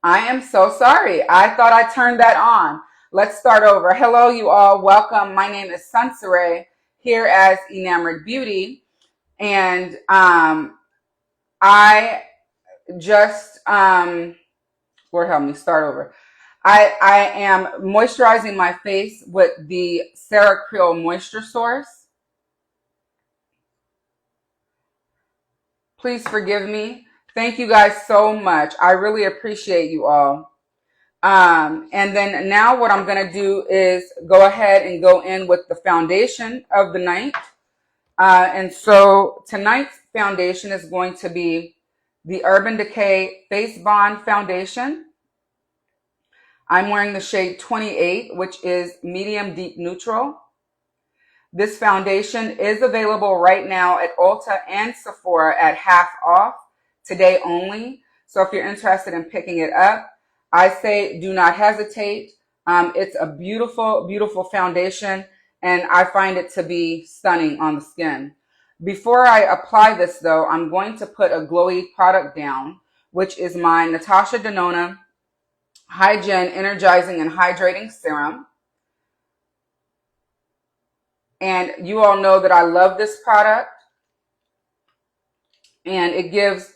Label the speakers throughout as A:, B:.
A: I am so sorry. I thought I turned that on. Let's start over. Hello, you all. Welcome. My name is Sunsaray here as Enamored Beauty. And I just, Lord help me, start over. I am moisturizing my face with the CREAL Moisture Source. Please forgive me. Thank you guys so much. I really appreciate you all. And then now what I'm going to do is go ahead and go in with the foundation of the night. And so tonight's foundation is going to be the Urban Decay Face Bond Foundation. I'm wearing the shade 28, which is medium deep neutral. This foundation is available right now at Ulta and Sephora at half off today only. So if you're interested in picking it up, I say do not hesitate. It's a beautiful, beautiful foundation, and I find it to be stunning on the skin. Before I apply this, though, I'm going to put a glowy product down, which is my NATASHA DENONA Hygiene Energizing and Hydrating Serum. And you all know that I love this product. And it gives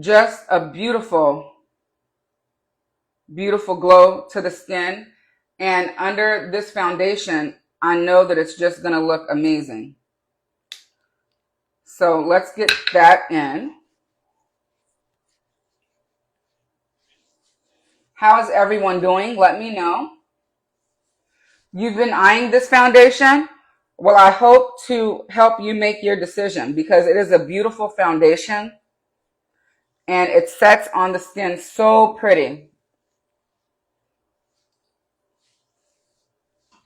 A: just a beautiful, beautiful glow to the skin. And under this foundation, I know that it's just going to look amazing. So let's get that in. How is everyone doing? Let me know. You've been eyeing this foundation? Well, I hope to help you make your decision because it is a beautiful foundation and it sets on the skin so pretty.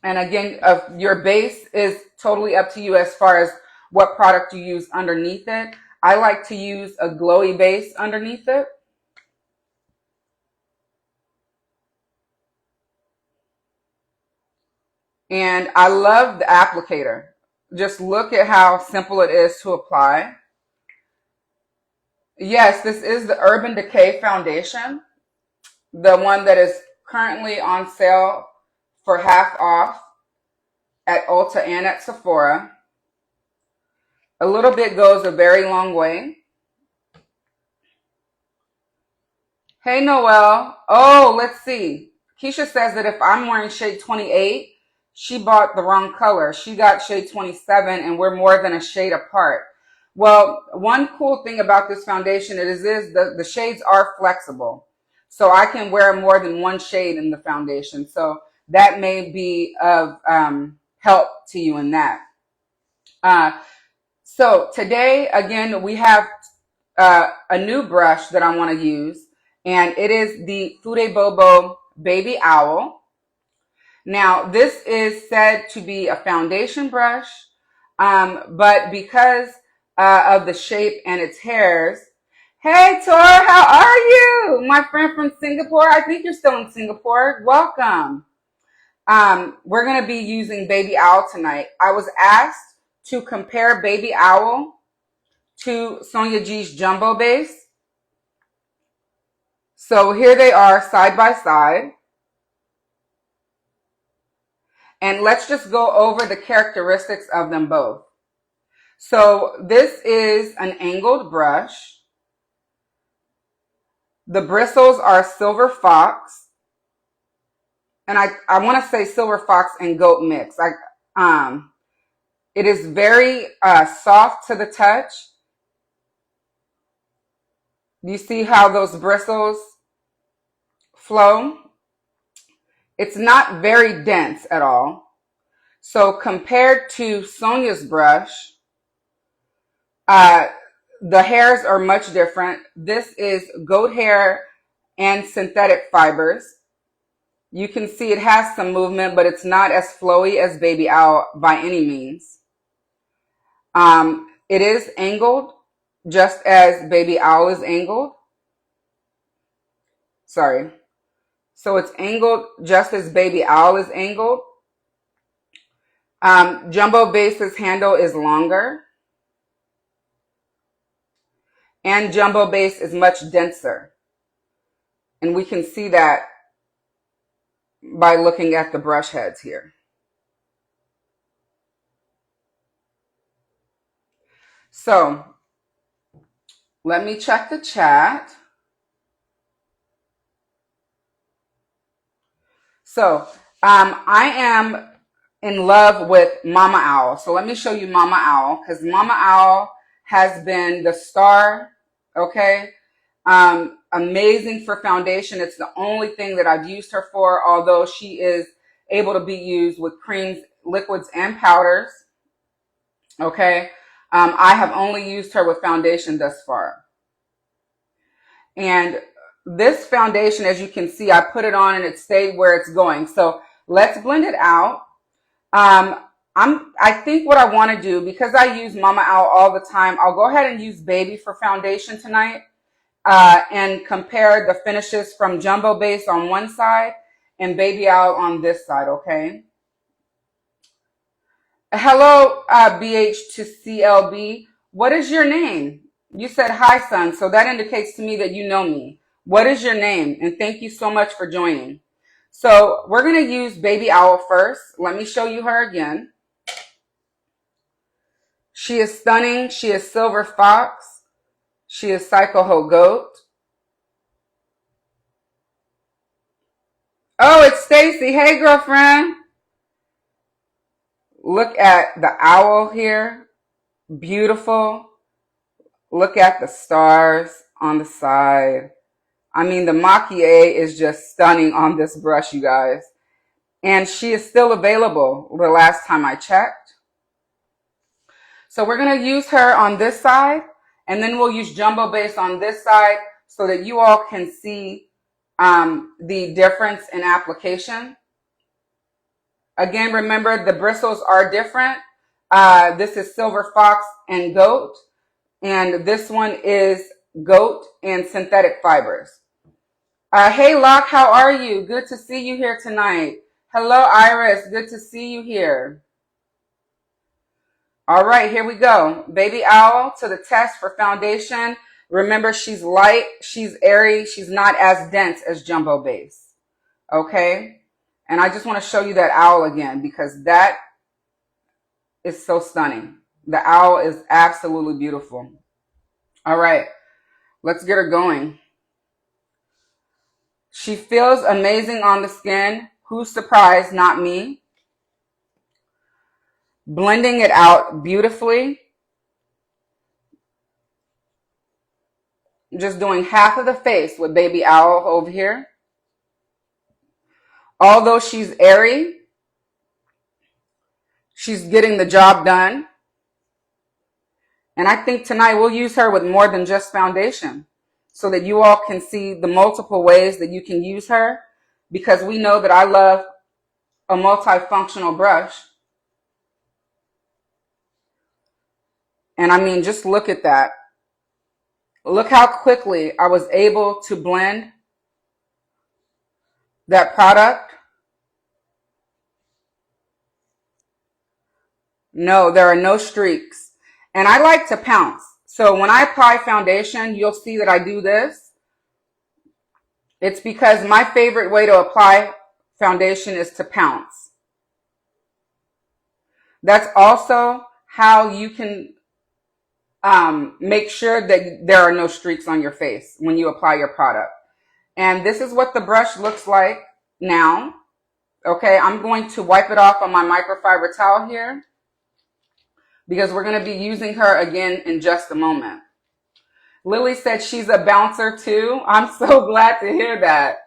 A: And again, your base is totally up to you as far as what product you use underneath it. I like to use a glowy base underneath it. And I love the applicator. Just look at how simple it is to apply. Yes, this is the Urban Decay foundation, the one that is currently on sale for half off at Ulta and at Sephora. A little bit goes a very long way. Hey, Noelle. Oh, let's see. Keisha says that if I'm wearing shade 28, she bought the wrong color. She got shade 27 and we're more than a shade apart. Well, one cool thing about this foundation is the shades are flexible. So I can wear more than one shade in the foundation. So that may be of help to you in that. So today, again, we have a new brush that I want to use. And it is the Fudebobo Baby Owl. Now, this is said to be a foundation brush, but because of the shape and its hairs. Hey, Tor, how are you? My friend from Singapore. I think you're still in Singapore. Welcome. We're going to be using Baby Owl tonight. I was asked to compare Baby Owl to Sonia G's Jumbo Base. So here they are side by side. And let's just go over the characteristics of them both. So this is an angled brush. The bristles are silver fox. And I want to say silver fox and goat mix. It is very soft to the touch. You see how those bristles flow? It's not very dense at all. So compared to Sonia's brush, the hairs are much different. This is goat hair and synthetic fibers. You can see it has some movement, but it's not as flowy as Baby Owl by any means. It is angled, just as Baby Owl is angled. Sorry. So it's angled just as Baby Owl is angled. Jumbo Base's handle is longer. And Jumbo Base is much denser. And we can see that by looking at the brush heads here. So let me check the chat. So I am in love with Mama Owl. So let me show you Mama Owl, because Mama Owl has been the star, okay? Amazing for foundation. It's the only thing that I've used her for, although she is able to be used with creams, liquids, and powders, okay? I have only used her with foundation thus far. And this foundation, as you can see, I put it on and it stayed where it's going. So let's blend it out. I think what I want to do, because I use Mama Owl all the time, I'll go ahead and use Baby for foundation tonight, and compare the finishes from Jumbo Base on one side and Baby Owl on this side, okay? Hello, BH to CLB. What is your name? You said hi, son, so that indicates to me that you know me. What is your name? And thank you so much for joining. So we're going to use Baby Owl first. Let me show you her again. She is stunning. She is Silver Fox. She is Psycho Ho Goat. Oh, it's Stacy. Hey, girlfriend. Look at the owl here. Beautiful. Look at the stars on the side. I mean, the maquille is just stunning on this brush, you guys. And she is still available the last time I checked. So we're going to use her on this side, and then we'll use Jumbo Base on this side so that you all can see the difference in application. Again, remember the bristles are different. This is Silver Fox and Goat, and this one is Goat and synthetic fibers. Hey, Locke, how are you? Good to see you here tonight. Hello, Iris. Good to see you here. All right, here we go. Baby Owl to the test for foundation. Remember, she's light, she's airy, she's not as dense as Jumbo Base. Okay? And I just want to show you that owl again because that is so stunning. The owl is absolutely beautiful. All right, let's get her going. She feels amazing on the skin. Who's surprised? Not me. Blending it out beautifully. Just doing half of the face with Baby Owl over here. Although she's airy, she's getting the job done. And I think tonight we'll use her with more than just foundation so that you all can see the multiple ways that you can use her, because we know that I love a multifunctional brush. And I mean, just look at that. Look how quickly I was able to blend that product. No, there are no streaks. And I like to pounce. So when I apply foundation, you'll see that I do this. It's because my favorite way to apply foundation is to pounce. That's also how you can make sure that there are no streaks on your face when you apply your product. And this is what the brush looks like now. Okay, I'm going to wipe it off on my microfiber towel here because we're going to be using her again in just a moment. Lily said she's a bouncer too. I'm so glad to hear that.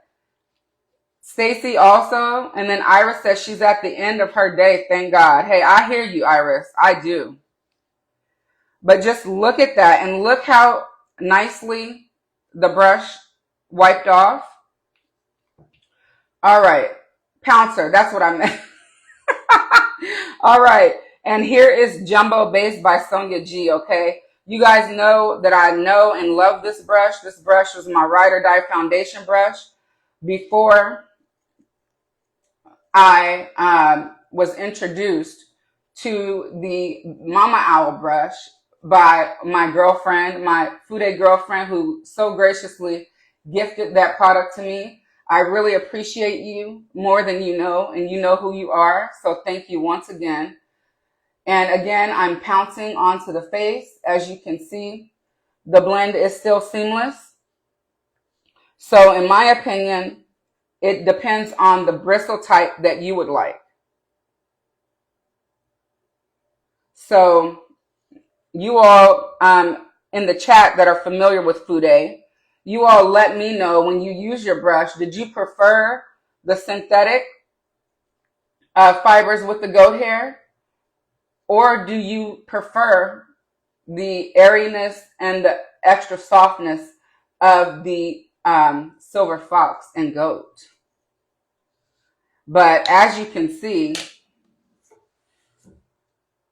A: Stacy also, and then Iris says she's at the end of her day, thank God. Hey, I hear you, Iris. I do. But just look at that and look how nicely the brush wiped off. All right. Pouncer. That's what I meant. All right. And here is Jumbo Base by Sonia G. Okay. You guys know that I know and love this brush. This brush was my Ride or Die foundation brush before I was introduced to the Mama Owl brush by my girlfriend, my Fude girlfriend, who so graciously gifted that product to me. I really appreciate you more than you know, and you know who you are. So thank you once again. And again, I'm pouncing onto the face. As you can see, the blend is still seamless. So in my opinion, it depends on the bristle type that you would like. So you all in the chat that are familiar with Fude, you all let me know when you use your brush, did you prefer the synthetic fibers with the goat hair? Or do you prefer the airiness and the extra softness of the silver fox and goat? But as you can see,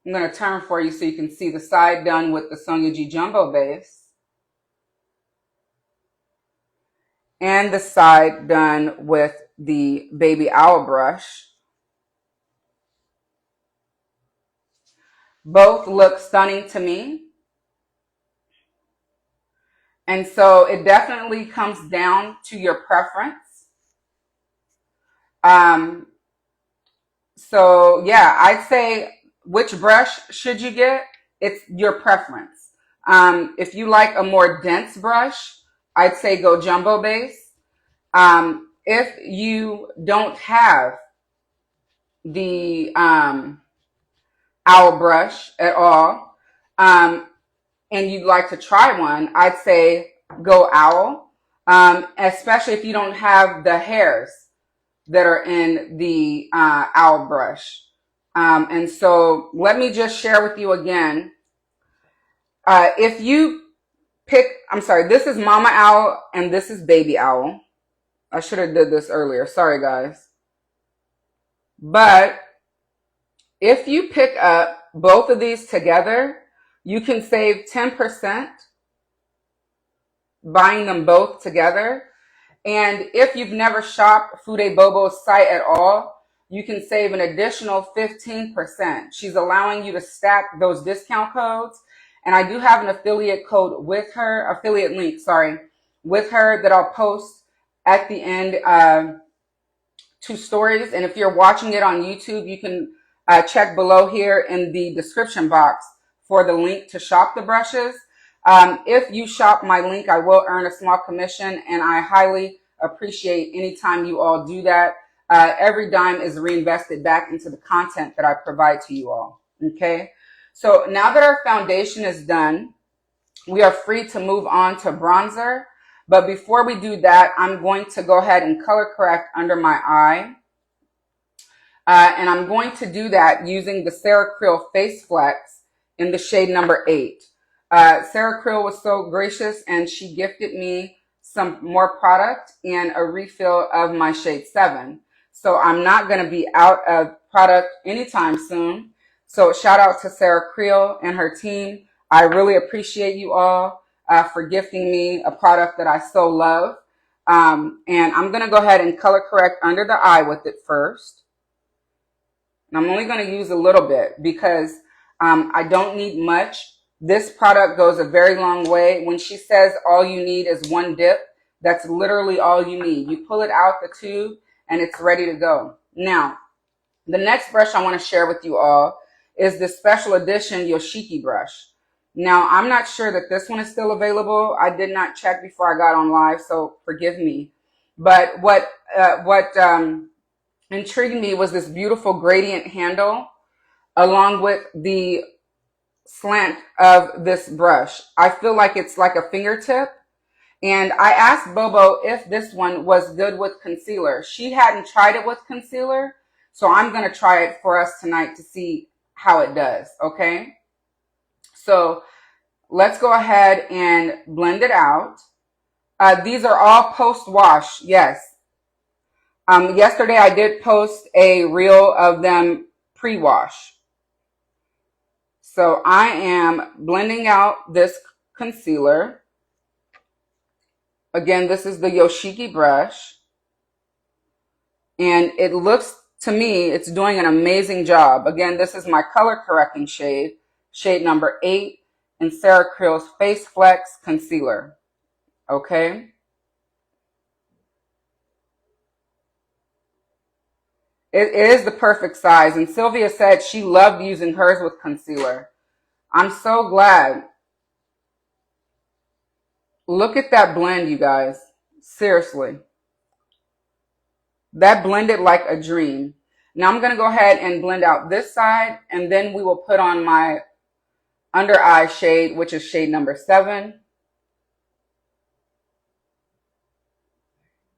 A: I'm going to turn for you so you can see the side done with the Songyuji Jumbo base and the side done with the Baby Owl brush. Both look stunning to me. And so it definitely comes down to your preference. So yeah, I'd say which brush should you get? It's your preference. If you like a more dense brush, I'd say go jumbo base. If you don't have the owl brush at all, and you'd like to try one, I'd say go owl, especially if you don't have the hairs that are in the owl brush. And so let me just share with you again. If you pick, I'm sorry, this is Mama Owl and this is Baby Owl. I should have did this earlier. Sorry, guys. But if you pick up both of these together, you can save 10% buying them both together. And if you've never shopped Fudebobo's site at all, you can save an additional 15%. She's allowing you to stack those discount codes. And I do have an affiliate code with her, affiliate link, sorry, with her that I'll post at the end to stories. And if you're watching it on YouTube, you can check below here in the description box for the link to shop the brushes. If you shop my link, I will earn a small commission, and I highly appreciate any time you all do that. Every dime is reinvested back into the content that I provide to you all. Okay, so now that our foundation is done, we are free to move on to bronzer. But before we do that, I'm going to go ahead and color correct under my eye. And I'm going to do that using the CREAL Face Flex in the shade number 8. CREAL was so gracious and she gifted me some more product and a refill of my shade 7. So I'm not going to be out of product anytime soon. So shout out to CREAL and her team. I really appreciate you all for gifting me a product that I so love. And I'm going to go ahead and color correct under the eye with it first. And I'm only going to use a little bit because I don't need much. This product goes a very long way. When she says all you need is one dip, that's literally all you need. You pull it out the tube and it's ready to go. Now, the next brush I want to share with you all is this special edition Yoshiki brush. Now, I'm not sure that this one is still available. I did not check before I got on live, so forgive me. But what intrigued me was this beautiful gradient handle along with the slant of this brush. I feel like it's like a fingertip. And I asked Bobo if this one was good with concealer. She hadn't tried it with concealer, so I'm going to try it for us tonight to see how it does, okay? So let's go ahead and blend it out. These are all post-wash, yes. Yesterday I did post a reel of them pre-wash. So I am blending out this concealer. Again, this is the Yoshiki brush. And it looks to me, it's doing an amazing job. Again, this is my color correcting shade, shade number 8 in CREAL's Face Flex Concealer. Okay. It is the perfect size. And Sylvia said she loved using hers with concealer. I'm so glad. Look at that blend, you guys. Seriously. That blended like a dream. Now I'm going to go ahead and blend out this side, and then we will put on my under eye shade, which is shade number 7.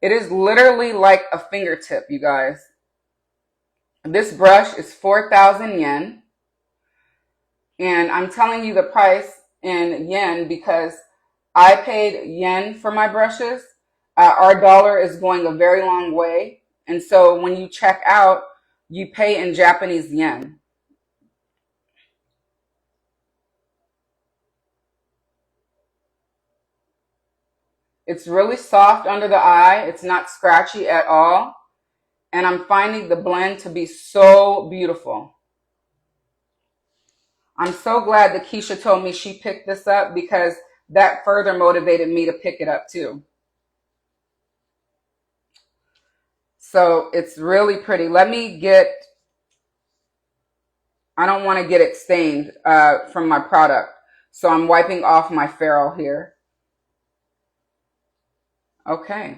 A: It is literally like a fingertip, you guys. This brush is 4,000 yen. And I'm telling you the price in yen because I paid yen for my brushes. Our dollar is going a very long way. And so when you check out, you pay in Japanese yen. It's really soft under the eye. It's not scratchy at all. And I'm finding the blend to be so beautiful. I'm so glad that Keisha told me she picked this up because that further motivated me to pick it up too. So it's really pretty. Let me get, I don't want to get it stained from my product. So I'm wiping off my ferrule here. Okay.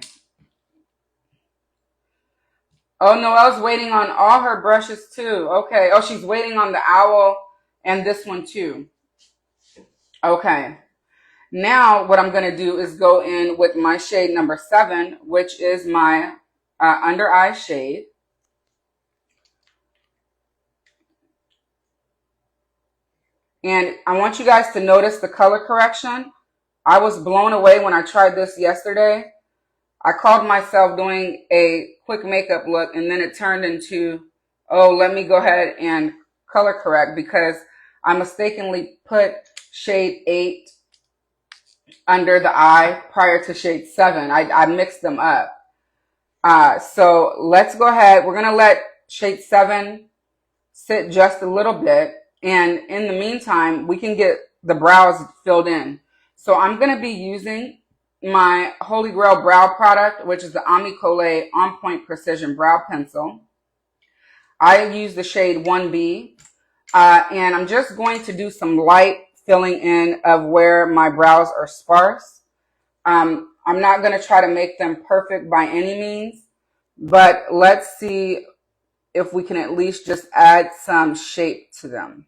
A: Oh, Noelle's waiting on all her brushes too. Okay. Oh, she's waiting on the owl and this one too. Okay. Now what I'm going to do is go in with my shade number 7, which is my under eye shade. And I want you guys to notice the color correction. I was blown away when I tried this yesterday. I called myself doing a quick makeup look, and then it turned into, oh, let me go ahead and color correct because I mistakenly put shade 8 under the eye prior to shade 7. I mixed them up. So let's go ahead. We're going to let shade 7 sit just a little bit. And in the meantime, we can get the brows filled in. So I'm going to be using my Holy Grail brow product, which is the Ami Collet On Point Precision Brow Pencil. I use the shade 1B. And I'm just going to do some light filling in of where my brows are sparse. I'm not going to try to make them perfect by any means, but let's see if we can at least just add some shape to them.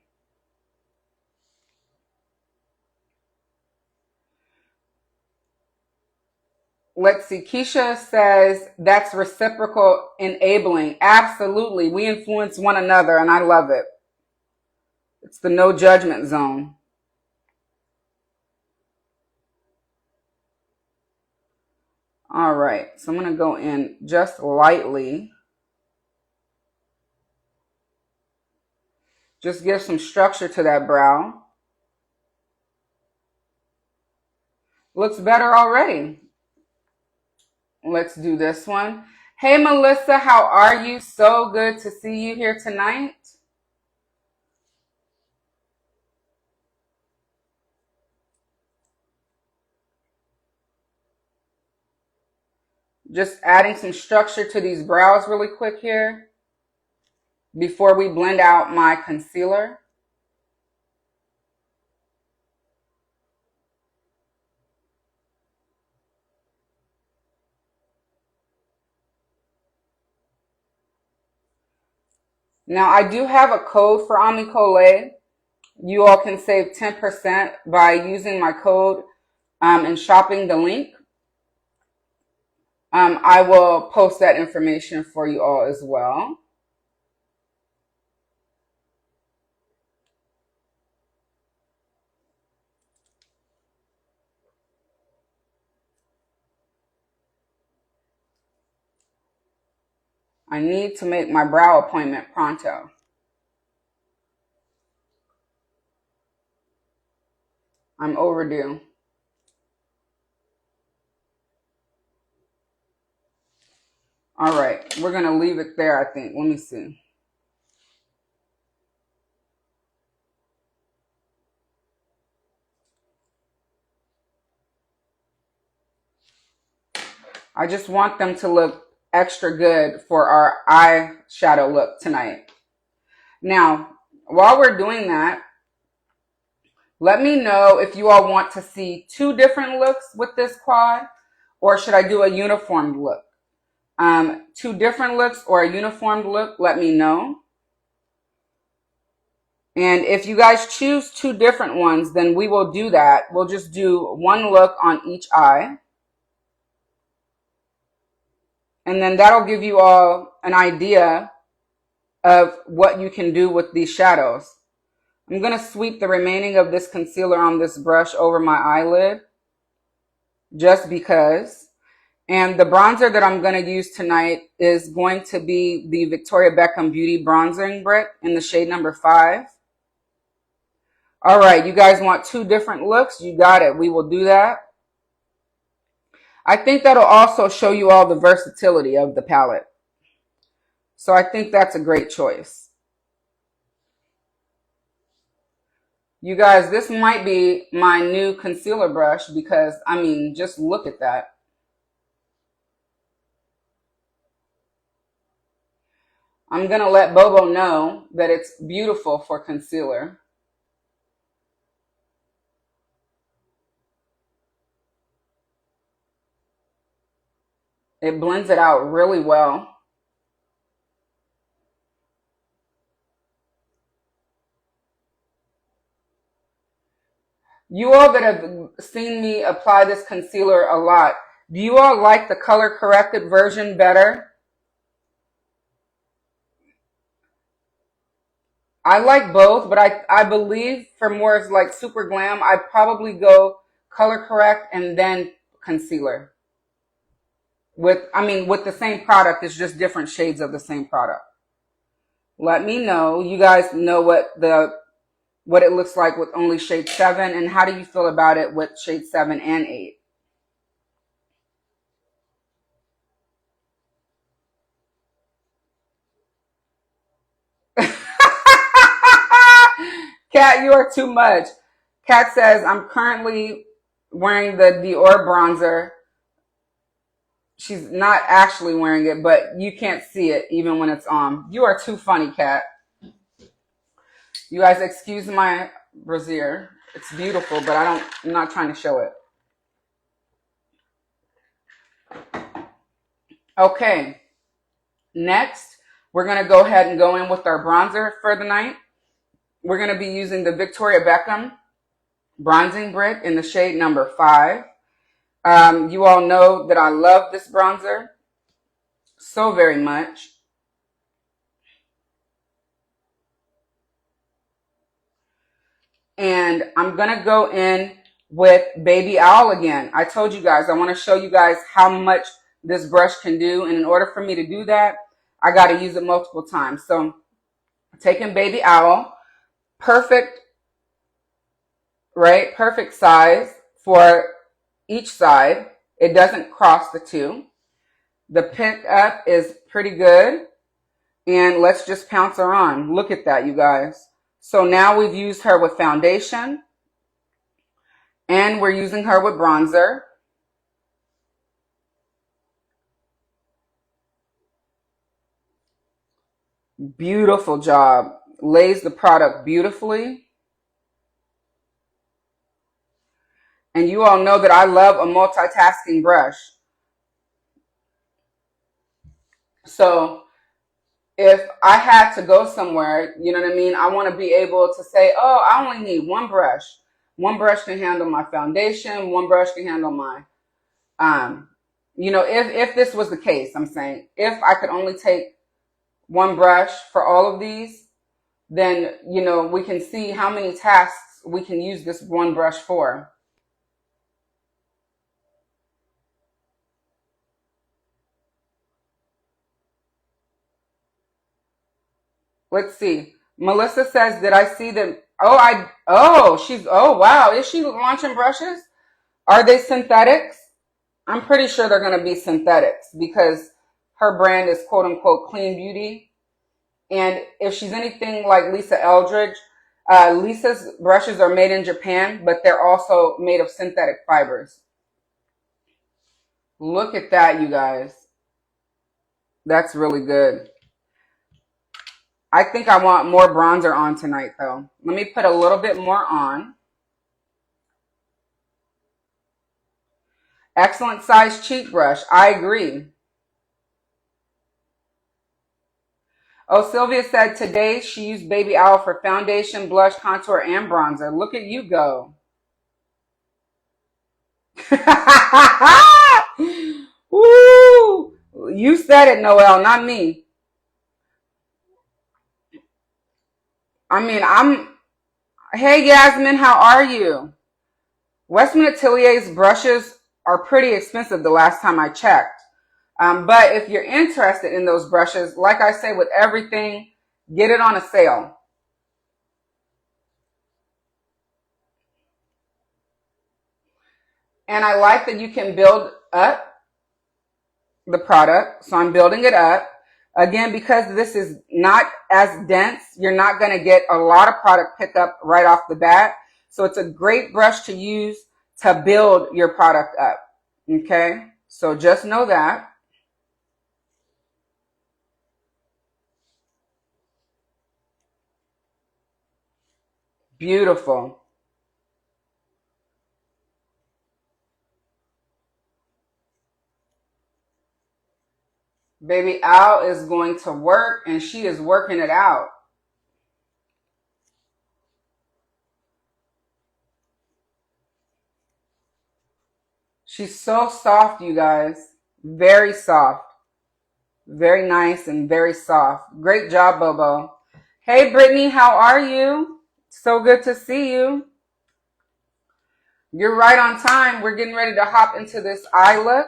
A: Let's see. Keisha says that's reciprocal enabling. Absolutely. We influence one another, and I love it. It's the no judgment zone. All right. So I'm going to go in just lightly. Just give some structure to that brow. Looks better already. Let's do this one. Hey, Melissa, how are you? So good to see you here tonight. Just adding some structure to these brows really quick here before we blend out my concealer. Now, I do have a code for Ami Collet. You all can save 10% by using my code and shopping the link. I will post that information for you all as well. I need to make my brow appointment pronto. I'm overdue. All right, we're going to leave it there, I think. Let me see. I just want them to look extra good for our eyeshadow look tonight. Now, while we're doing that, let me know if you all want to see 2 different looks with this quad, or should I do a uniformed look? 2 different looks or a uniformed look, let me know. And if you guys choose 2 different ones, then we will do that. We'll just do 1 look on each eye. And then that'll give you all an idea of what you can do with these shadows. I'm going to sweep the remaining of this concealer on this brush over my eyelid, just because. And the bronzer that I'm going to use tonight is going to be the Victoria Beckham Beauty Bronzing Brick in the shade number 5. All right, you guys want 2 different looks? You got it. We will do that. I think that'll also show you all the versatility of the palette. So I think that's a great choice. You guys, this might be my new concealer brush because, I mean, just look at that. I'm going to let Bobo know that it's beautiful for concealer. It blends it out really well. You all that have seen me apply this concealer a lot, do you all like the color corrected version better? I like both, but I believe for more like super glam, I'd probably go color correct and then concealer. With the same product, it's just different shades of the same product. Let me know. You guys know what it looks like with only shade 7, and how do you feel about it with shade 7 and 8? Kat, you are too much. Kat says, I'm currently wearing the Dior bronzer. She's not actually wearing it, but you can't see it even when it's on. You are too funny, Kat. You guys excuse my brassiere. It's beautiful, but I'm not trying to show it. Okay. Next, we're going to go ahead and go in with our bronzer for the night. We're going to be using the Victoria Beckham Bronzing Brick in the shade number 5. You all know that I love this bronzer so very much. And I'm going to go in with Baby Owl again. I told you guys, I want to show you guys how much this brush can do. And in order for me to do that, I got to use it multiple times. So taking Baby Owl, perfect, right? Perfect size for each side. It doesn't cross the 2. The pickup is pretty good. And let's just pounce her on. Look at that, you guys. So now we've used her with foundation. And we're using her with bronzer. Beautiful job. Lays the product beautifully. And you all know that I love a multitasking brush. So if I had to go somewhere, you know what I mean? I want to be able to say, oh, I only need 1 brush. 1 brush can handle my foundation. 1 brush can handle my, if this was the case, I'm saying, if I could only take 1 brush for all of these, then, we can see how many tasks we can use this 1 brush for. Let's see. Melissa says, did I see them? Oh, wow. Is she launching brushes? Are they synthetics? I'm pretty sure they're going to be synthetics because her brand is quote unquote clean beauty. And if she's anything like Lisa Eldridge, Lisa's brushes are made in Japan, but they're also made of synthetic fibers. Look at that, you guys. That's really good. I think I want more bronzer on tonight, though. Let me put a little bit more on. Excellent size cheek brush. I agree. Oh, Sylvia said today she used Baby Owl for foundation, blush, contour, and bronzer. Look at you go. Woo! You said it, Noelle, not me. I mean, hey, Yasmin, how are you? Westman Atelier's brushes are pretty expensive the last time I checked. But if you're interested in those brushes, like I say with everything, get it on a sale. And I like that you can build up the product. So I'm building it up. Again, because this is not as dense, you're not going to get a lot of product pickup right off the bat. So it's a great brush to use to build your product up. Okay? So just know that. Beautiful. Baby Owl is going to work, and she is working it out. She's so soft, you guys. Very soft. Very nice and very soft. Great job, Bobo. Hey, Brittany, how are you? So good to see you. You're right on time. We're getting ready to hop into this eye look.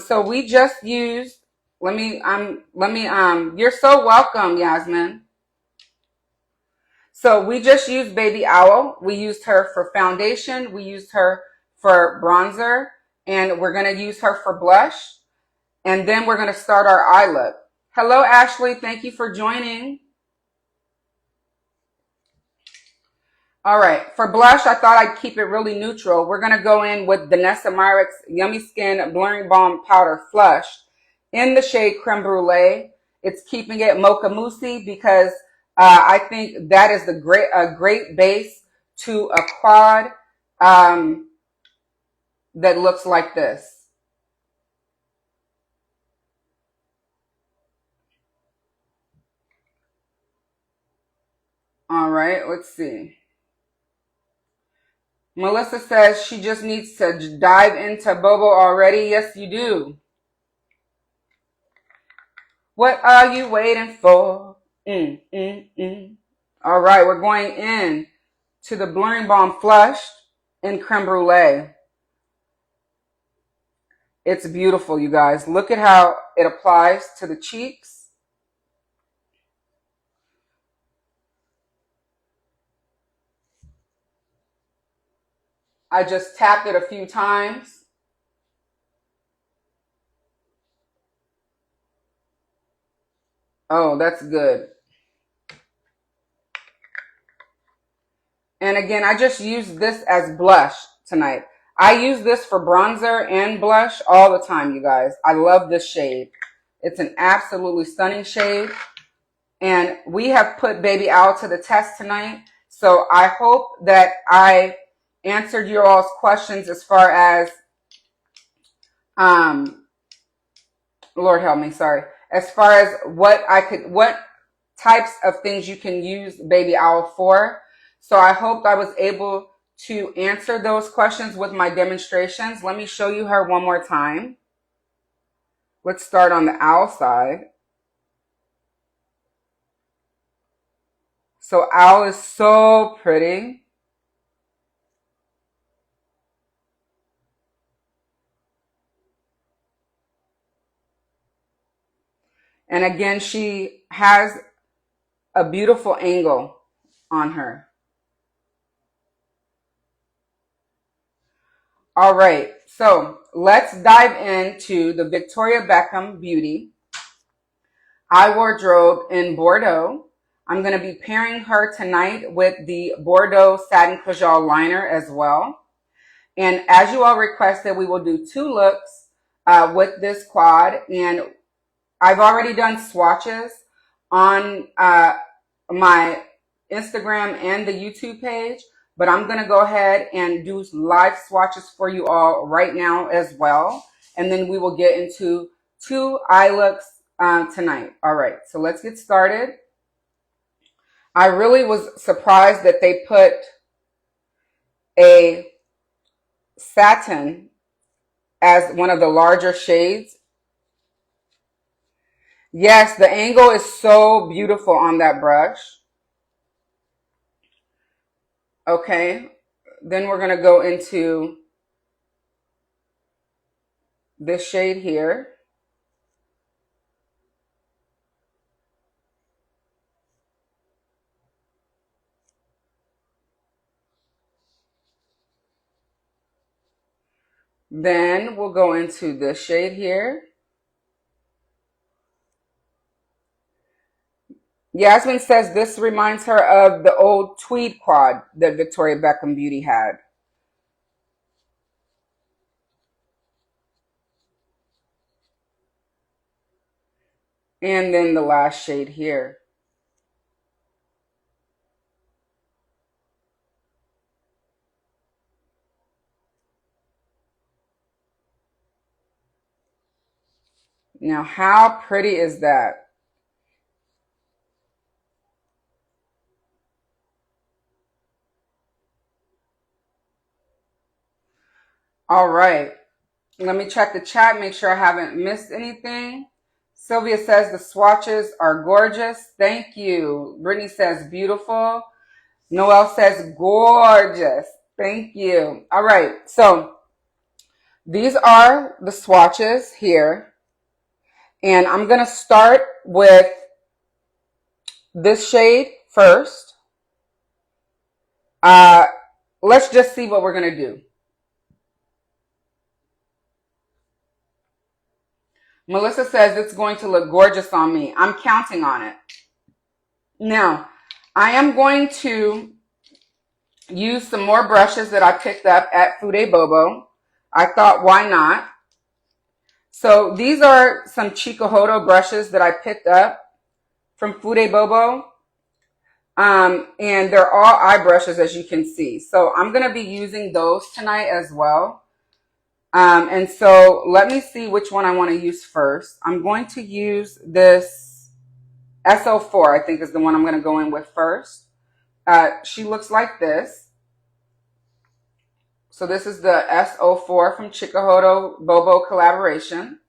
A: So we just used, you're so welcome, Yasmin. So we just used Baby Owl. We used her for foundation. We used her for bronzer. And we're going to use her for blush. And then we're going to start our eye look. Hello, Ashley. Thank you for joining. All right. For blush, I thought I'd keep it really neutral. We're going to go in with DANESSA MYRICKS Yummy Skin Blurring Balm Powder Flush in the shade Creme Brulee. It's keeping it Mocha Moussey because I think that is a great base to a quad that looks like this. All right, let's see. Melissa says she just needs to dive into Bobo already. Yes, you do. What are you waiting for? All right, we're going in to the Blurring Balm Flush in Creme Brulee. It's beautiful, you guys. Look at how it applies to the cheeks. I just tapped it a few times. Oh, that's good. And again, I just use this as blush tonight. I use this for bronzer and blush all the time, you guys. I love this shade. It's an absolutely stunning shade. And we have put Baby Owl to the test tonight. So I hope that I answered your all's questions as far as, Lord help me, sorry. As far as what types of things you can use Baby Owl for. So I hope I was able to answer those questions with my demonstrations. Let me show you her one more time. Let's start on the owl side. So owl is so pretty. And again, she has a beautiful angle on her. All right, so let's dive into the Victoria Beckham Beauty Eye Wardrobe in Bordeaux. I'm going to be pairing her tonight with the Bordeaux Satin Kajal liner as well. And as you all requested, we will do 2 looks with this quad. And I've already done swatches on my Instagram and the YouTube page, but I'm going to go ahead and do live swatches for you all right now as well. And then we will get into 2 eye looks tonight. All right, so let's get started. I really was surprised that they put a Satin as one of the larger shades. Yes, the angle is so beautiful on that brush. Okay, then we're going to go into this shade here. Then we'll go into this shade here. Yasmin says this reminds her of the old tweed quad that Victoria Beckham Beauty had. And then the last shade here. Now, how pretty is that? All right. Let me check the chat, make sure I haven't missed anything. Sylvia says the swatches are gorgeous. Thank you. Brittany says beautiful. Noelle says gorgeous. Thank you. All right. So these are the swatches here. And I'm going to start with this shade first. Let's just see what we're going to do. Melissa says it's going to look gorgeous on me. I'm counting on it. Now, I am going to use some more brushes that I picked up at Fudebobo. I thought, why not? So these are some Chikuhodo brushes that I picked up from Fudebobo. And they're all eye brushes, as you can see. So I'm going to be using those tonight as well. And so let me see which one I want to use first. I'm going to use this SO4, I think is the one I'm going to go in with first. She looks like this. So this is the SO4 from Chikuhodo Bobo collaboration.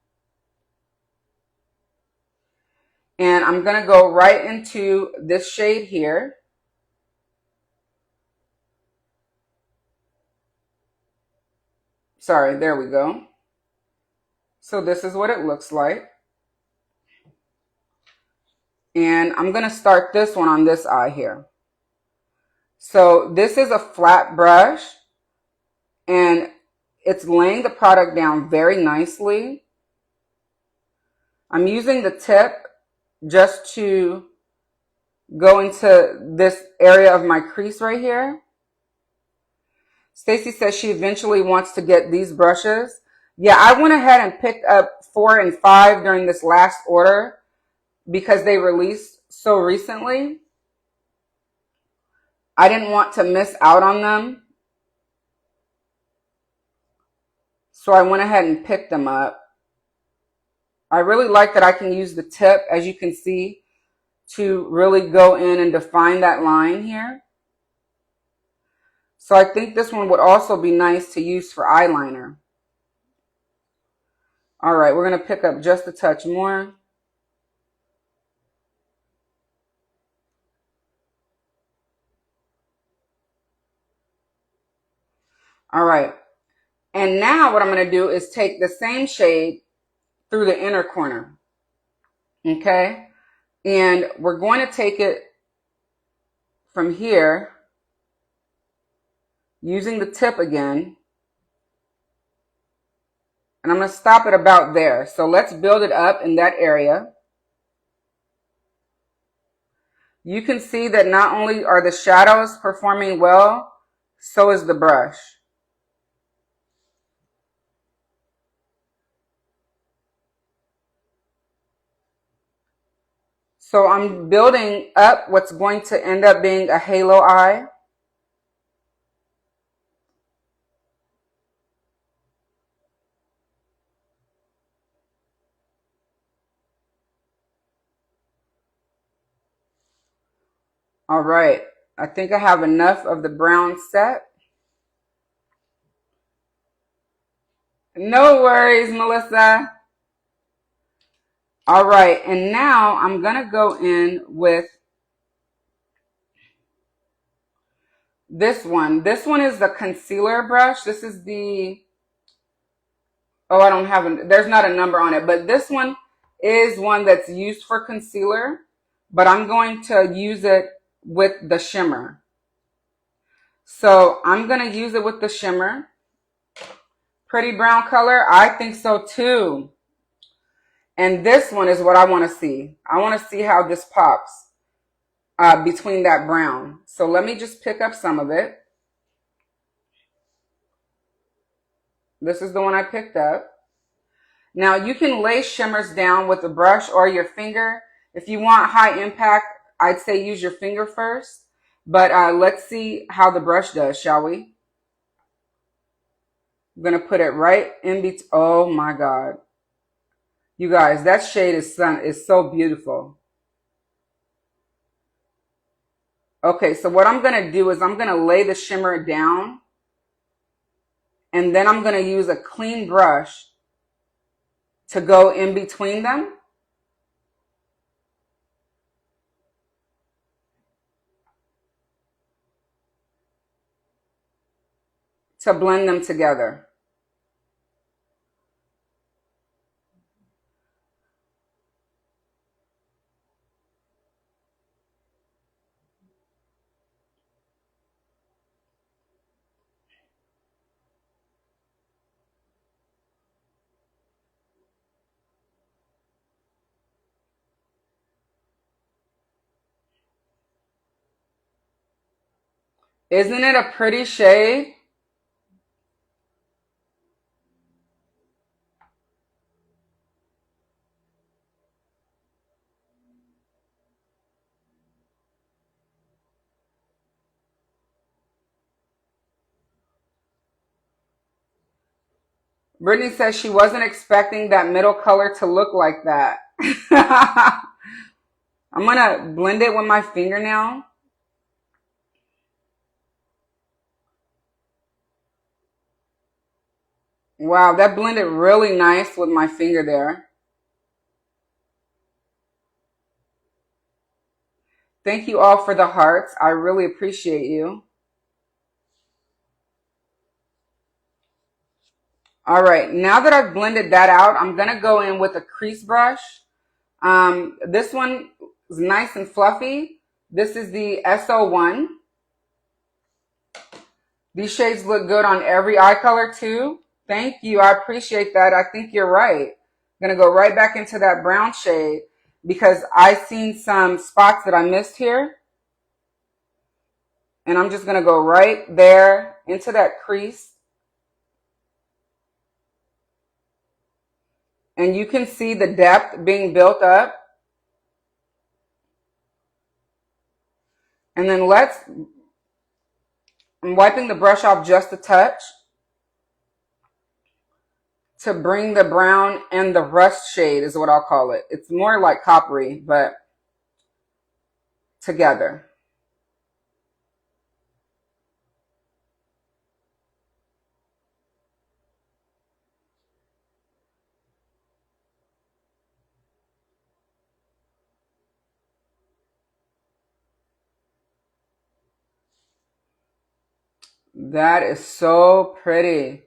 A: And I'm going to go right into this shade here. Sorry, there we go. So this is what it looks like. And I'm going to start this one on this eye here. So this is a flat brush. And it's laying the product down very nicely. I'm using the tip just to go into this area of my crease right here. Stacy says she eventually wants to get these brushes. Yeah, I went ahead and picked up 4 and 5 during this last order because they released so recently. I didn't want to miss out on them. So I went ahead and picked them up. I really like that I can use the tip, as you can see, to really go in and define that line here. So I think this one would also be nice to use for eyeliner. All right, we're going to pick up just a touch more. All right. And now what I'm going to do is take the same shade through the inner corner. Okay? And we're going to take it from here, using the tip again. And I'm going to stop it about there. So let's build it up in that area. You can see that not only are the shadows performing well, so is the brush. So I'm building up what's going to end up being a halo eye. All right, I think I have enough of the brown set. No worries, Melissa. All right, and now I'm gonna go in with this one. This one is the concealer brush. This is the, oh, I don't have a, there's not a number on it, but this one is one that's used for concealer, but I'm going to use it with the shimmer. So I'm going to use it with the shimmer. Pretty brown color? I think so too. And this one is what I want to see. I want to see how this pops between that brown. So let me just pick up some of it. This is the one I picked up. Now you can lay shimmers down with a brush or your finger. If you want high impact, I'd say use your finger first. But let's see how the brush does, shall we? I'm going to put it right in between. Oh my God. You guys, that shade is so beautiful. Okay, so what I'm going to do is I'm going to lay the shimmer down. And then I'm going to use a clean brush to go in between them. To blend them together. Isn't it a pretty shade? Brittany says she wasn't expecting that middle color to look like that. I'm going to blend it with my fingernail. Wow, that blended really nice with my finger there. Thank you all for the hearts. I really appreciate you. All right, now that I've blended that out, I'm going to go in with a crease brush. This one is nice and fluffy. This is the SO1. These shades look good on every eye color too. Thank you. I appreciate that. I think you're right. I'm going to go right back into that brown shade because I seen some spots that I missed here. And I'm just going to go right there into that crease. And you can see the depth being built up. And then I'm wiping the brush off just a touch to bring the brown and the rust shade is what I'll call it. It's more like coppery, but together. That is so pretty.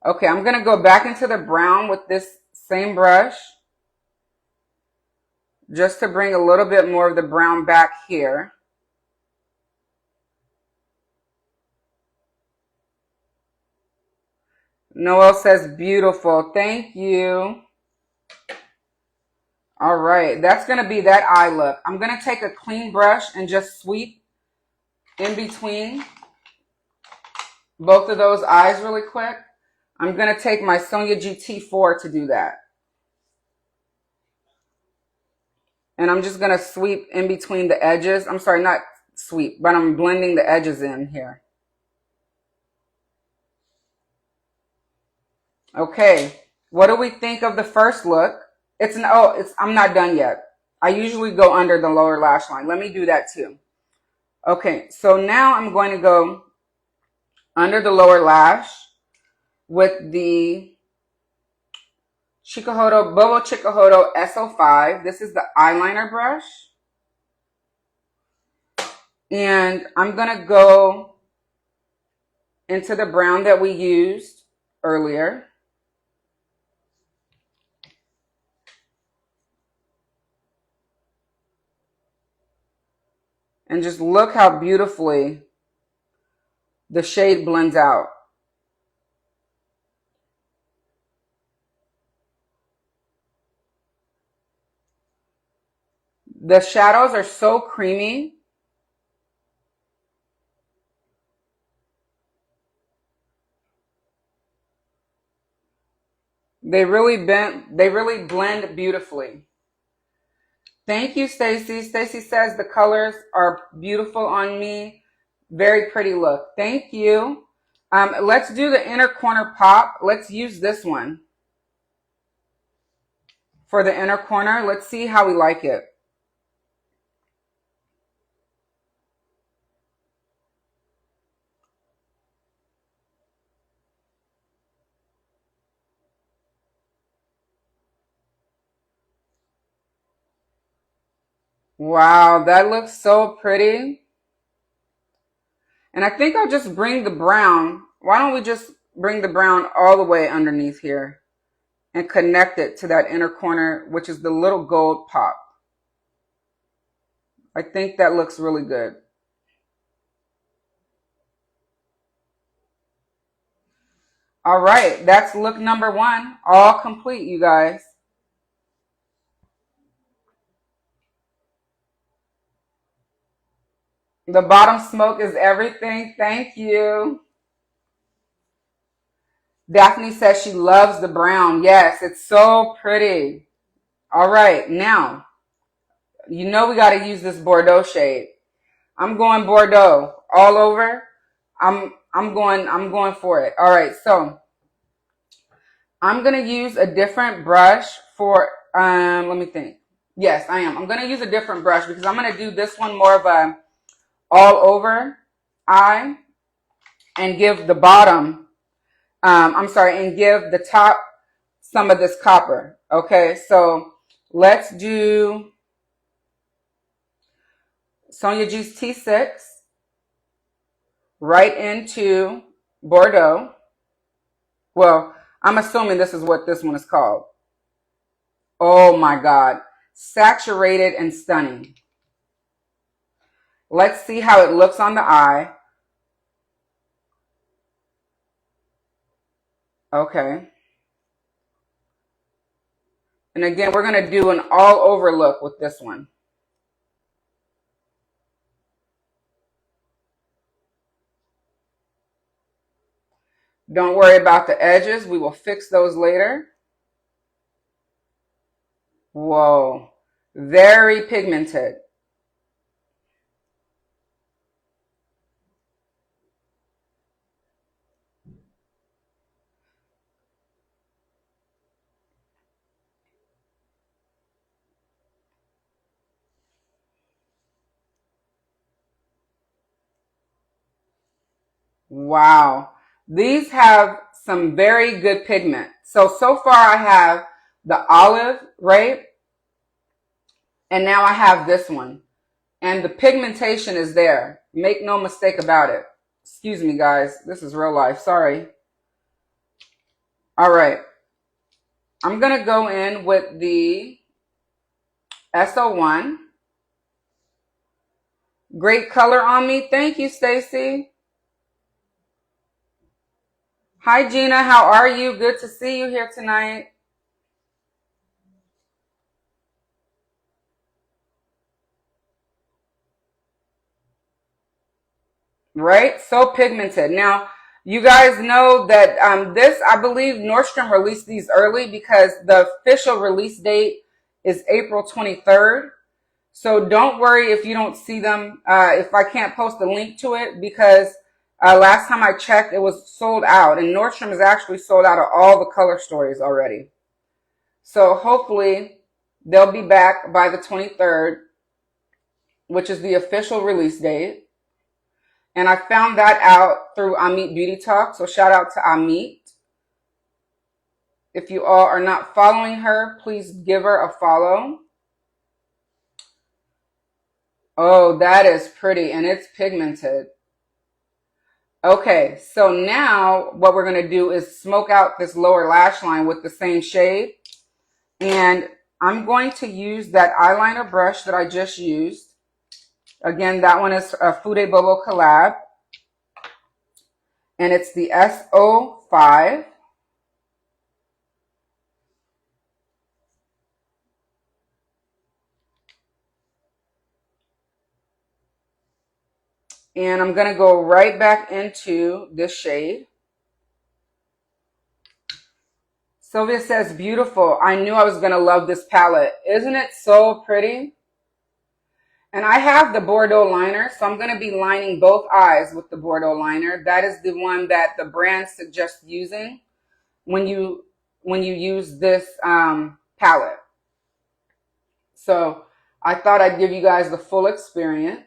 A: Okay, I'm going to go back into the brown with this same brush just to bring a little bit more of the brown back here. Noel says beautiful. Thank you. All right, that's going to be that eye look. I'm going to take a clean brush and just sweep in between both of those eyes really quick. I'm going to take my Sonia GT4 to do that. And I'm just going to sweep in between the edges. I'm sorry, not sweep, but I'm blending the edges in here. Okay, what do we think of the first look? I'm not done yet. I usually go under the lower lash line. Let me do that too. Okay, so now I'm going to go under the lower lash with the BoBo Chikuhodo SO5. This is the eyeliner brush. And I'm going to go into the brown that we used earlier. And just look how beautifully the shade blends out. The shadows are so creamy. They really blend beautifully. Thank you, Stacy. Stacy says the colors are beautiful on me. Very pretty look. Thank you. Let's do the inner corner pop. Let's use this one for the inner corner. Let's see how we like it. Wow, that looks so pretty. And I think I'll just bring the brown. Why don't we just bring the brown all the way underneath here and connect it to that inner corner, which is the little gold pop. I think that looks really good. All right, that's look number one, all complete, you guys. The bottom smoke is everything. Thank you. Daphne says she loves the brown. Yes, it's so pretty. All right, now, you know we got to use this Bordeaux shade. I'm going Bordeaux all over. I'm going for it. All right, so I'm going to use a different brush for let me think. Yes, I am. I'm going to use a different brush because I'm going to do this one more of a all over eye and give the bottom, and give the top some of this copper. Okay, so let's do Sonia G's T6 right into Bordeaux. Well, I'm assuming this is what this one is called. Oh my God, saturated and stunning. Let's see how it looks on the eye. Okay. And again, we're going to do an all over look with this one. Don't worry about the edges. We will fix those later. Whoa. Very pigmented. Wow. These have some very good pigment. So far I have the olive, right? And now I have this one. And the pigmentation is there. Make no mistake about it. Excuse me, guys. This is real life. Sorry. All right. I'm going to go in with the SO1. Great color on me. Thank you, Stacy. Hi, Gina. How are you? Good to see you here tonight. Right? So pigmented. Now, you guys know that I believe Nordstrom released these early because the official release date is April 23rd. So don't worry if you don't see them, if I can't post a link to it, because last time I checked, it was sold out. And Nordstrom is actually sold out of all the color stories already. So hopefully they'll be back by the 23rd, which is the official release date. And I found that out through Amit Beauty Talk. So shout out to Amit. If you all are not following her, please give her a follow. Oh, that is pretty, and it's pigmented. Okay, so now what we're going to do is smoke out this lower lash line with the same shade. And I'm going to use that eyeliner brush that I just used. Again, that one is a Fudebobo collab. And it's the SO5. And I'm going to go right back into this shade. Sylvia says, beautiful. I knew I was going to love this palette. Isn't it so pretty? And I have the Bordeaux liner, so I'm going to be lining both eyes with the Bordeaux liner. That is the one that the brand suggests using when you use this palette. So I thought I'd give you guys the full experience.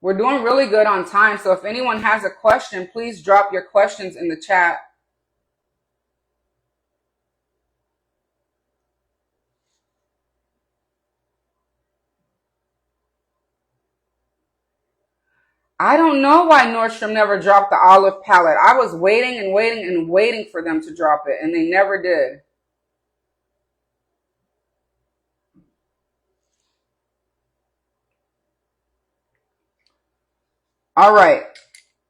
A: We're doing really good on time, so if anyone has a question, please drop your questions in the chat. I don't know why Nordstrom never dropped the olive palette. I was waiting and waiting and waiting for them to drop it, and they never did. All right.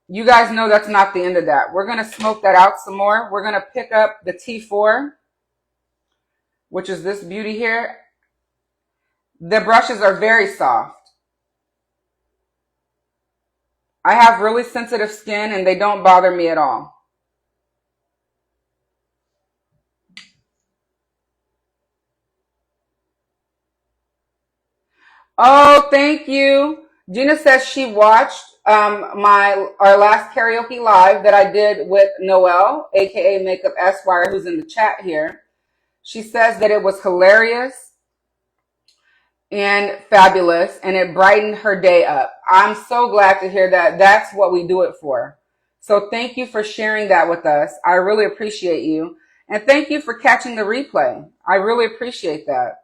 A: You guys know that's not the end of that. We're going to smoke that out some more. We're going to pick up the T4, which is this beauty here. The brushes are very soft. I have really sensitive skin and they don't bother me at all. Oh, thank you. Gina says she watched our last karaoke live that I did with Noelle, aka Makeup Esquire, who's in the chat here. She says that it was hilarious and fabulous, and it brightened her day up. I'm so glad to hear that. That's what we do it for. So thank you for sharing that with us. I really appreciate you. And thank you for catching the replay. I really appreciate that.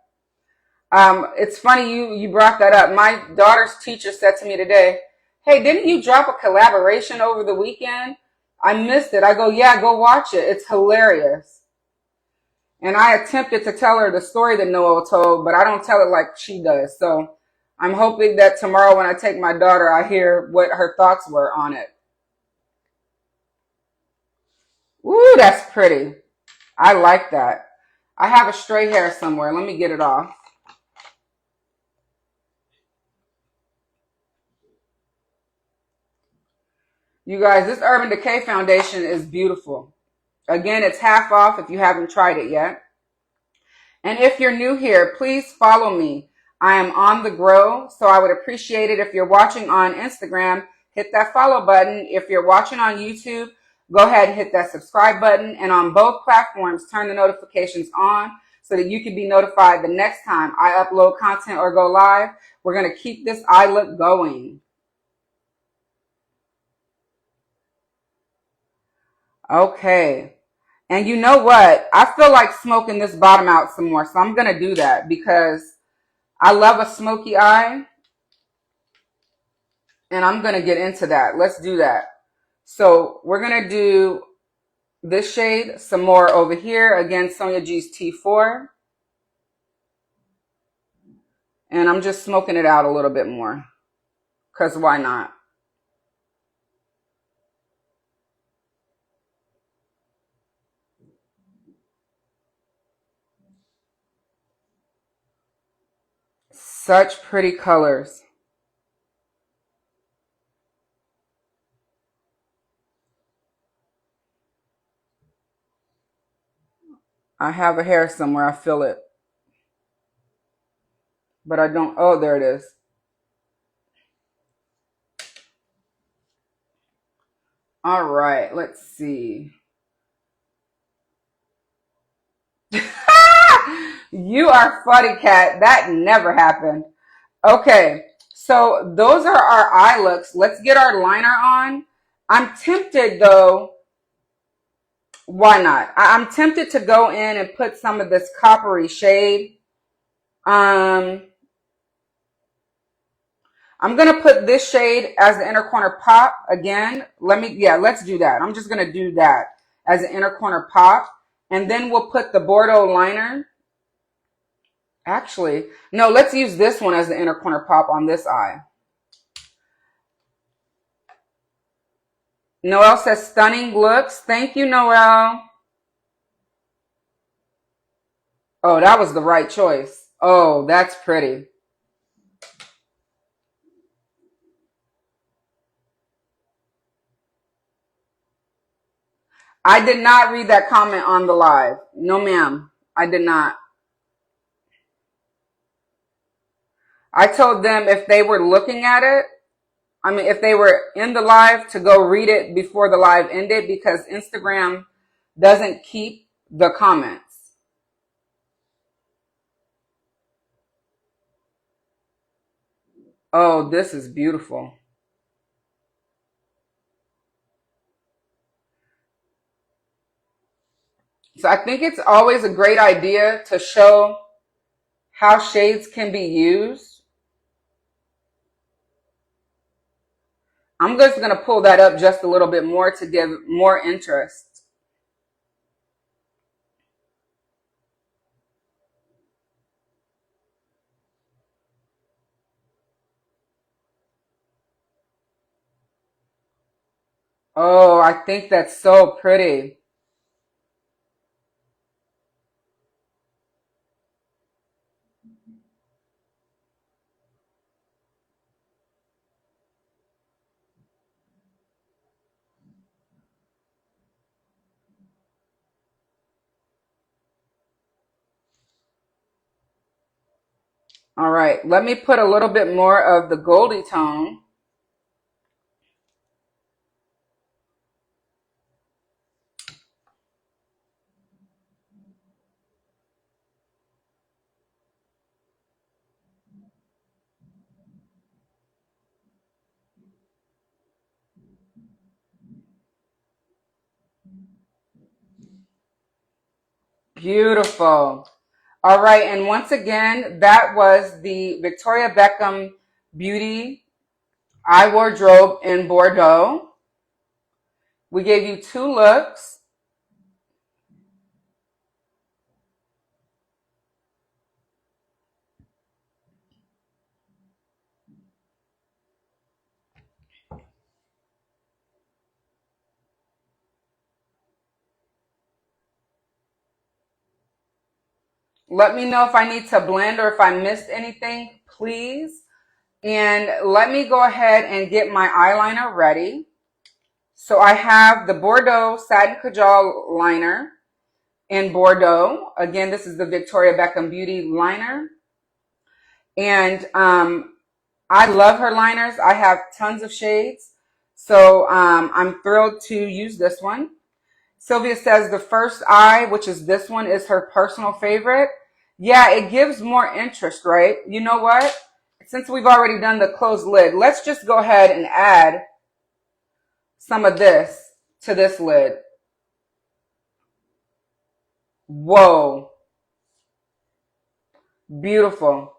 A: It's funny you brought that up. My daughter's teacher said to me today, hey, didn't you drop a collaboration over the weekend? I missed it. I go, yeah, go watch it. It's hilarious. And I attempted to tell her the story that Noelle told, but I don't tell it like she does. So I'm hoping that tomorrow when I take my daughter, I hear what her thoughts were on it. Ooh, that's pretty. I like that. I have a stray hair somewhere. Let me get it off. You guys, this Urban Decay foundation is beautiful. Again, it's half off if you haven't tried it yet. And if you're new here, please follow me. I am on the grow, so I would appreciate it if you're watching on Instagram, hit that follow button. If you're watching on YouTube, go ahead and hit that subscribe button. And on both platforms, turn the notifications on so that you can be notified the next time I upload content or go live. We're going to keep this eye look going. Okay. And you know what? I feel like smoking this bottom out some more. So I'm going to do that because I love a smoky eye. And I'm going to get into that. Let's do that. So we're going to do this shade some more over here. Again, Sonia G's T4. And I'm just smoking it out a little bit more. Because why not? Such pretty colors. I have a hair somewhere. I feel it. But I don't. Oh, there it is. All right. Let's see. You are funny, cat. That never happened. Okay. So those are our eye looks. Let's get our liner on. I'm tempted though. Why not? I'm tempted to go in and put some of this coppery shade. I'm gonna put this shade as the inner corner pop again. Let's do that. I'm just gonna do that as an inner corner pop. And then we'll put the Bordeaux liner. Actually, no, let's use this one as the inner corner pop on this eye. Noelle says stunning looks. Thank you, Noelle. Oh, that was the right choice. Oh, that's pretty. I did not read that comment on the live. No, ma'am. I did not. I told them if they were looking at it, if they were in the live, to go read it before the live ended, because Instagram doesn't keep the comments. Oh, this is beautiful. So I think it's always a great idea to show how shades can be used. I'm just going to pull that up just a little bit more to give more interest. Oh, I think that's so pretty. All right, let me put a little bit more of the Goldie tone. Beautiful. All right, and once again, that was the Victoria Beckham Beauty Eye Wardrobe in Bordeaux. We gave you 2 looks. Let me know if I need to blend or if I missed anything, please. And let me go ahead and get my eyeliner ready. So I have the Bordeaux Satin Kajal liner in Bordeaux. Again, this is the Victoria Beckham Beauty liner. And I love her liners. I have tons of shades. So I'm thrilled to use this one. Sylvia says the first eye, which is this one, is her personal favorite. Yeah, it gives more interest, right? You know what? Since we've already done the closed lid, let's just go ahead and add some of this to this lid. Whoa. Beautiful.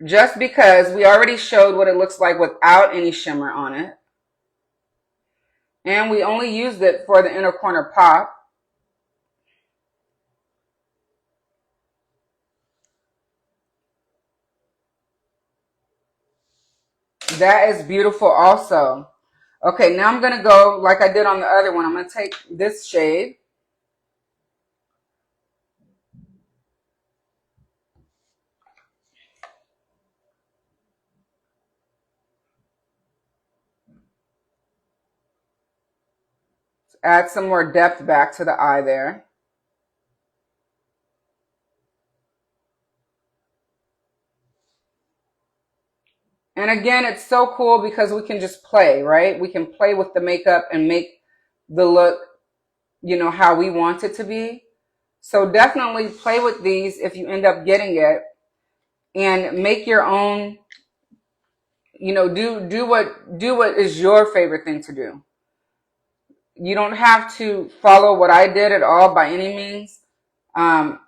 A: Just because we already showed what it looks like without any shimmer on it. And we only used it for the inner corner pop. That is beautiful also. Okay, now I'm going to go like I did on the other one. I'm going to take this shade. add some more depth back to the eye there. And again, it's so cool because we can just play, right? We can play with the makeup and make the look, you know, how we want it to be. So definitely play with these if you end up getting it, and make your own, you know, do what is your favorite thing to do. You don't have to follow what I did at all by any means. I'm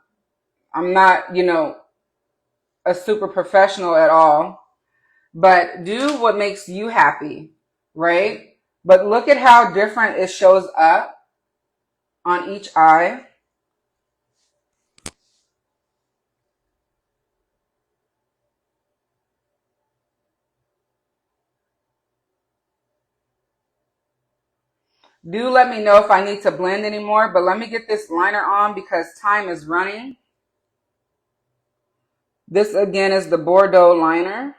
A: not, you know, a super professional at all, but do what makes you happy, right? But look at how different it shows up on each eye. Do let me know if I need to blend anymore, but let me get this liner on because time is running. This again is the Bordeaux liner.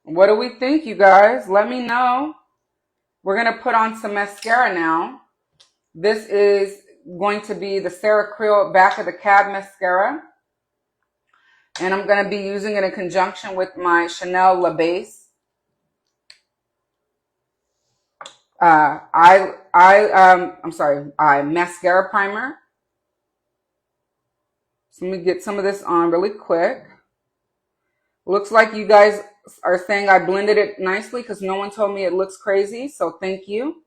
A: What do we think, you guys? Let me know. We're going to put on some mascara now. This is going to be the CREAL Back of the Cab mascara. And I'm going to be using it in conjunction with my Chanel La Base mascara primer. So let me get some of this on really quick. Looks like you guys are saying I blended it nicely because no one told me it looks crazy. So thank you.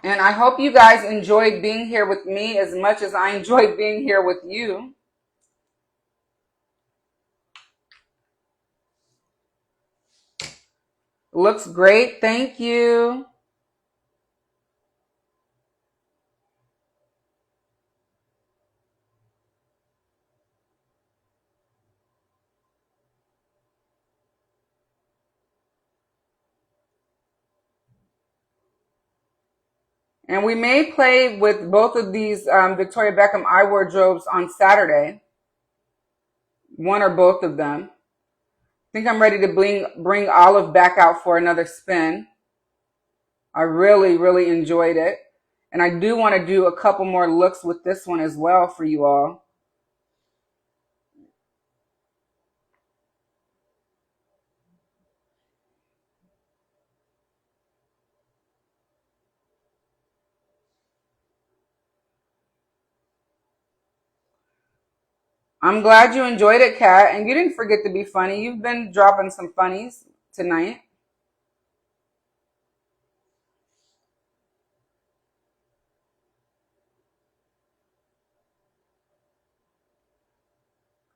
A: And I hope you guys enjoyed being here with me as much as I enjoyed being here with you. Looks great. Thank you. And we may play with both of these Victoria Beckham eye wardrobes on Saturday. One or both of them. I think I'm ready to bring Olive back out for another spin. I really, really enjoyed it. And I do want to do a couple more looks with this one as well for you all. I'm glad you enjoyed it, Kat. And you didn't forget to be funny. You've been dropping some funnies tonight.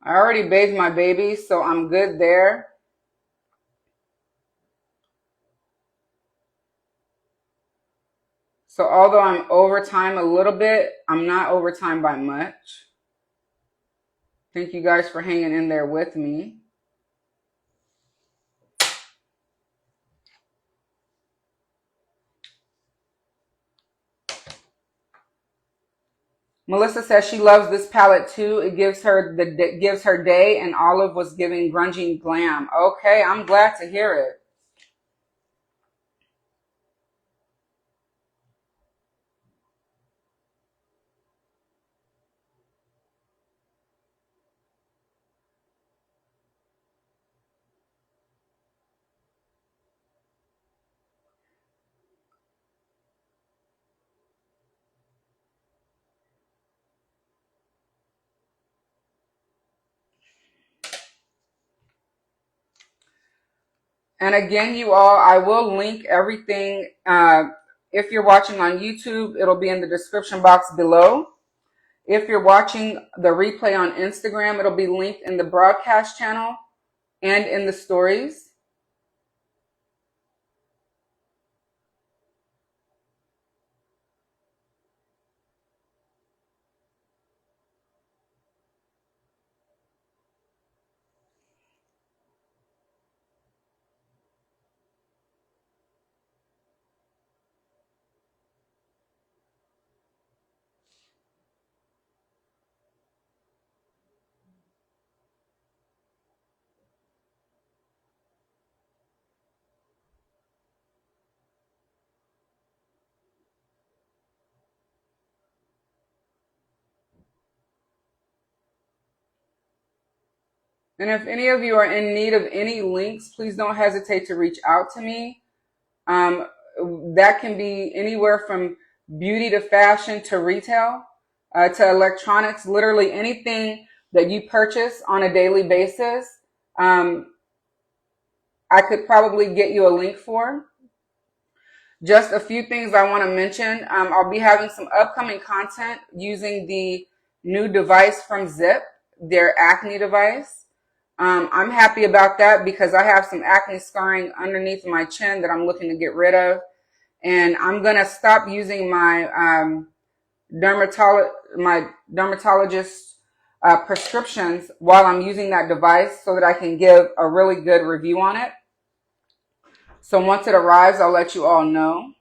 A: I already bathed my baby, so I'm good there. So although I'm over time a little bit, I'm not over time by much. Thank you guys for hanging in there with me. Melissa says she loves this palette too. It gives her day, and Olive was giving grungy glam. Okay, I'm glad to hear it. And again, you all, I will link everything. If you're watching on YouTube, it'll be in the description box below. If you're watching the replay on Instagram, it'll be linked in the broadcast channel and in the stories. And if any of you are in need of any links, please don't hesitate to reach out to me. That can be anywhere from beauty to fashion to retail to electronics, literally anything that you purchase on a daily basis. I could probably get you a link for. Just a few things I want to mention. I'll be having some upcoming content using the new device from Zip, their acne device. I'm happy about that because I have some acne scarring underneath my chin that I'm looking to get rid of. And I'm going to stop using my dermatologist prescriptions while I'm using that device so that I can give a really good review on it. So once it arrives, I'll let you all know.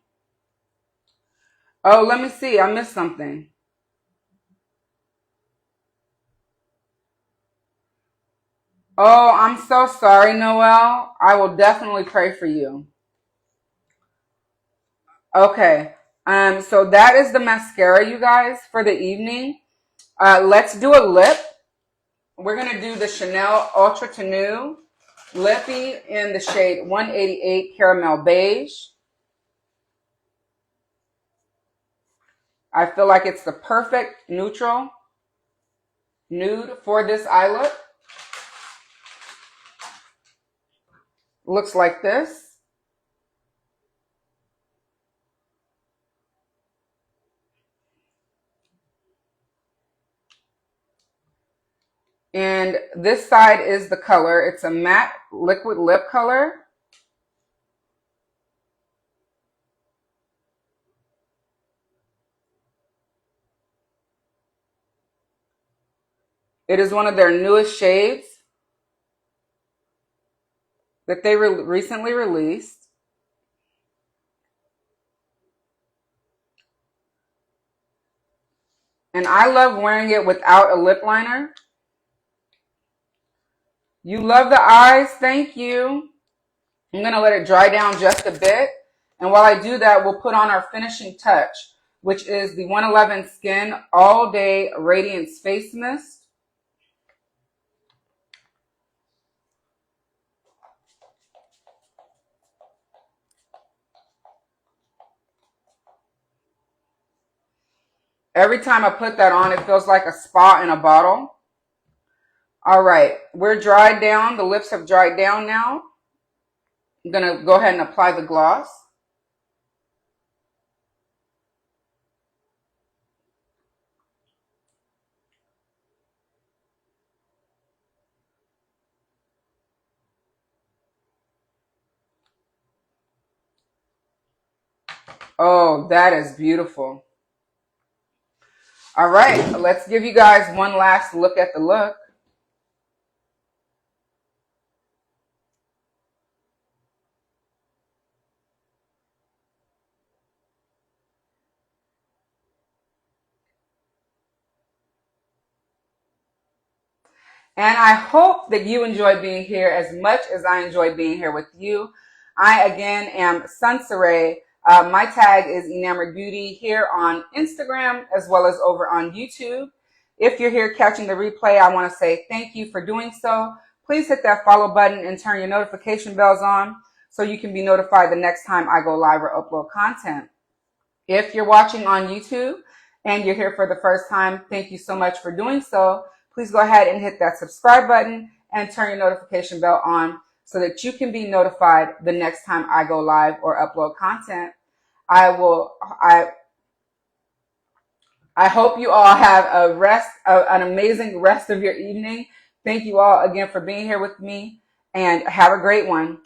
A: Oh, let me see. I missed something. Oh, I'm so sorry, Noelle. I will definitely pray for you. Okay. So that is the mascara, you guys, for the evening. Let's do a lip. We're going to do the Chanel Ultra Tenue Lippy in the shade 188 Caramel Beige. I feel like it's the perfect neutral nude for this eye look. Looks like this. And this side is the color. It's a matte liquid lip color. It is one of their newest shades that they recently released. And I love wearing it without a lip liner. You love the eyes? Thank you. I'm going to let it dry down just a bit. And while I do that, we'll put on our finishing touch, which is the 111 Skin All Day Radiance Face Mist. Every time I put that on, it feels like a spa in a bottle. All right, we're dried down. The lips have dried down now. I'm going to go ahead and apply the gloss. Oh, that is beautiful. All right, let's give you guys one last look at the look. And I hope that you enjoy being here as much as I enjoy being here with you. I, again, am Sunsaray. My tag is Enamored Beauty here on Instagram as well as over on YouTube. If you're here catching the replay, I want to say thank you for doing so. Please hit that follow button and turn your notification bells on so you can be notified the next time I go live or upload content. If you're watching on YouTube and you're here for the first time, thank you so much for doing so. Please go ahead and hit that subscribe button and turn your notification bell on so that you can be notified the next time I go live or upload content. I hope you all have an amazing rest of your evening. Thank you all again for being here with me, and have a great one.